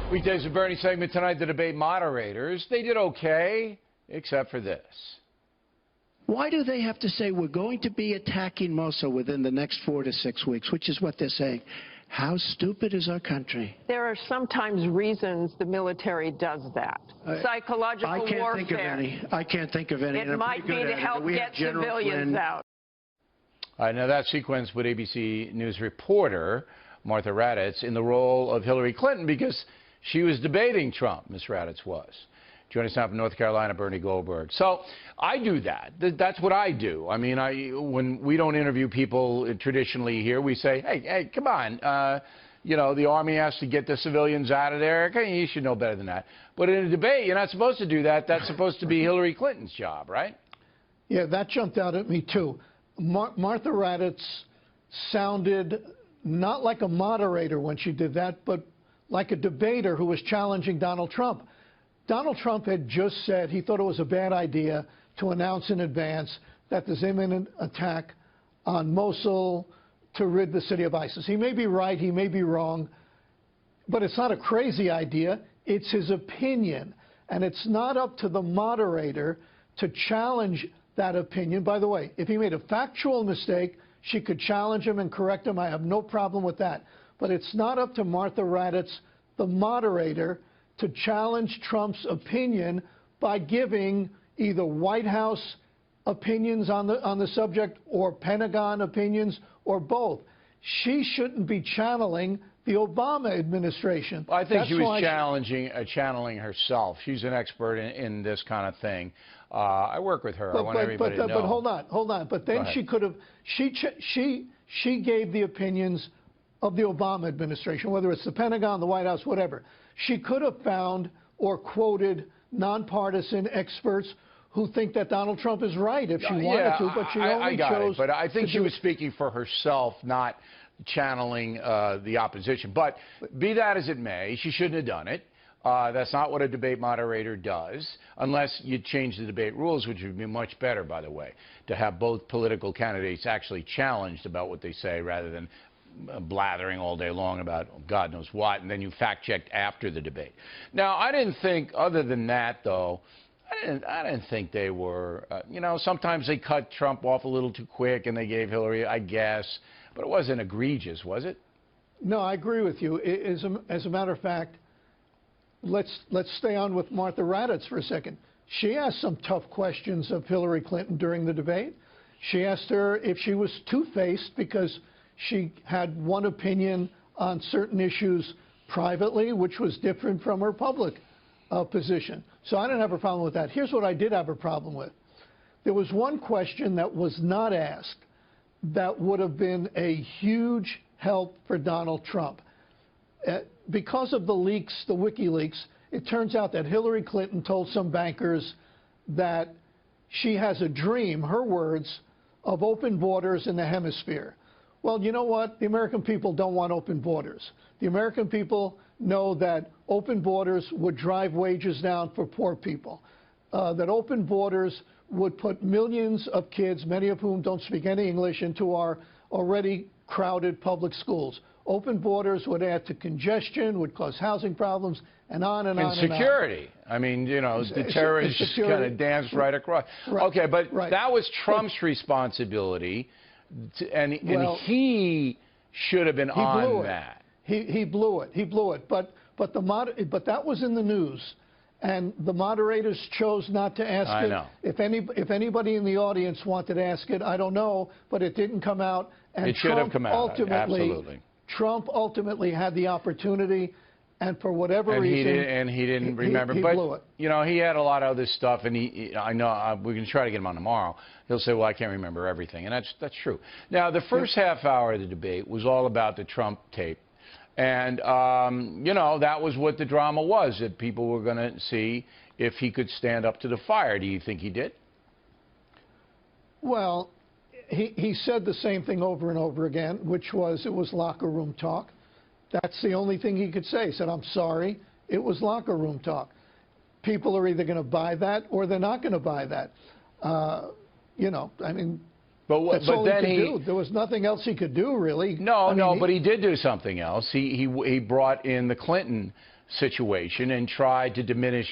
Weekdays with Bernie segment tonight, the debate moderators. They did okay, except for this. Why do they have to say we're going to be attacking Mosul within the next 4 to 6 weeks, which is what they're saying? How stupid is our country? There are sometimes reasons the military does that. Psychological warfare. I can't think of any. I can't think of any. It might be to help get civilians out. Now that sequence with ABC News reporter Martha Raddatz in the role of Hillary Clinton because she was debating Trump, Ms. Raddatz was. Joining us now from North Carolina, Bernie Goldberg. So I do that. That's what I do. I mean, when we don't interview people traditionally here, we say, hey, come on. You know, the Army has to get the civilians out of there. Okay, you should know better than that. But in a debate, you're not supposed to do that. That's supposed to be Hillary Clinton's job, right? Yeah, that jumped out at me, too. Martha Raddatz sounded not like a moderator when she did that, but like a debater who was challenging Donald Trump. Donald Trump had just said he thought it was a bad idea to announce in advance that there's imminent attack on Mosul to rid the city of ISIS. He may be right, he may be wrong, but it's not a crazy idea. It's his opinion, and it's not up to the moderator to challenge that opinion. By the way, if he made a factual mistake, she could challenge him and correct him. I have no problem with that. But it's not up to Martha Raddatz, the moderator, to challenge Trump's opinion by giving either White House opinions on the subject or Pentagon opinions or both. She shouldn't be channeling the Obama administration. Well, I think she was channeling herself. She's an expert in this kind of thing. I work with her. I want everybody to know. But hold on. But then she could have. She gave the opinions of the Obama administration, whether it's the Pentagon, the White House, whatever. She could have found or quoted nonpartisan experts who think that Donald Trump is right if she wanted to, but she only chose. But I think she was speaking for herself, not channeling the opposition. But be that as it may, she shouldn't have done it. That's not what a debate moderator does, unless you change the debate rules, which would be much better, by the way, to have both political candidates actually challenged about what they say rather than blathering all day long about God knows what, and then you fact-checked after the debate. Now, I didn't think, other than that, though, I didn't think they were, you know, sometimes they cut Trump off a little too quick and they gave Hillary, I guess, but it wasn't egregious, was it? No, I agree with you. As a matter of fact, let's stay on with Martha Raddatz for a second. She asked some tough questions of Hillary Clinton during the debate. She asked her if she was two-faced because she had one opinion on certain issues privately, which was different from her public position. So I didn't have a problem with that. Here's what I did have a problem with. There was one question that was not asked that would have been a huge help for Donald Trump. Because of the leaks, the WikiLeaks, it turns out that Hillary Clinton told some bankers that she has a dream, her words, of open borders in the hemisphere. Well, you know what? The American people don't want open borders. The American people know that open borders would drive wages down for poor people, that open borders would put millions of kids, many of whom don't speak any English, into our already crowded public schools. Open borders would add to congestion, would cause housing problems, and on and on and on. And security. I mean, you know, the terrorists just kind of danced right across. Right. Okay, but that was Trump's responsibility, and he should have been on that. He blew it. He blew it. But that was in the news, and the moderators chose not to ask it. Know. If anybody in the audience wanted to ask it, I don't know, but it didn't come out. And it should have come out. Absolutely. Trump ultimately had the opportunity, and for whatever reason, he didn't remember. He blew it. You know, he had a lot of other stuff, and I know we're going to try to get him on tomorrow. He'll say, "Well, I can't remember everything," and that's true. Now, the first half hour of the debate was all about the Trump tape, and you know, that was what the drama was, that people were going to see if he could stand up to the fire. Do you think he did? Well, he said the same thing over and over again, which was it was locker room talk. That's the only thing he could say. He said, I'm sorry, it was locker room talk. People are either going to buy that or they're not going to buy that. You know, I mean, That's all then he could do. There was nothing else he could do, really. But he did do something else. He brought in the Clinton situation and tried to diminish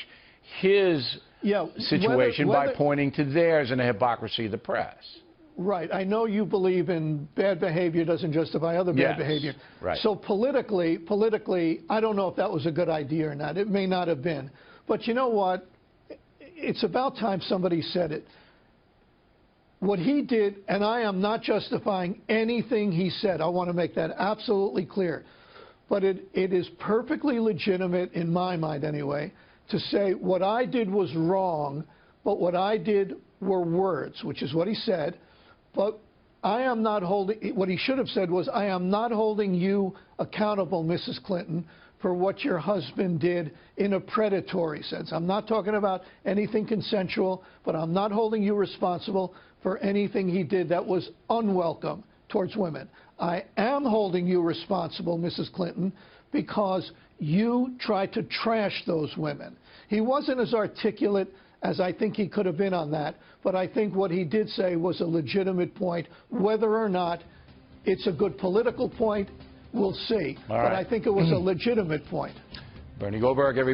his situation by pointing to theirs and the hypocrisy of the press. Right. I know you believe in bad behavior doesn't justify other bad behavior. Right. So politically, I don't know if that was a good idea or not. It may not have been. But you know what? It's about time somebody said it. What he did, and I am not justifying anything he said. I want to make that absolutely clear. But it is perfectly legitimate, in my mind anyway, to say what I did was wrong, but what I did were words, which is what he said. But I am not holding, what he should have said was, I am not holding you accountable, Mrs. Clinton, for what your husband did in a predatory sense. I'm not talking about anything consensual, but I'm not holding you responsible for anything he did that was unwelcome towards women. I am holding you responsible, Mrs. Clinton, because you tried to trash those women. He wasn't as articulate as I think he could have been on that, but I think what he did say was a legitimate point. Whether or not it's a good political point, we'll see. But I think it was a legitimate point. Bernie Goldberg, everybody.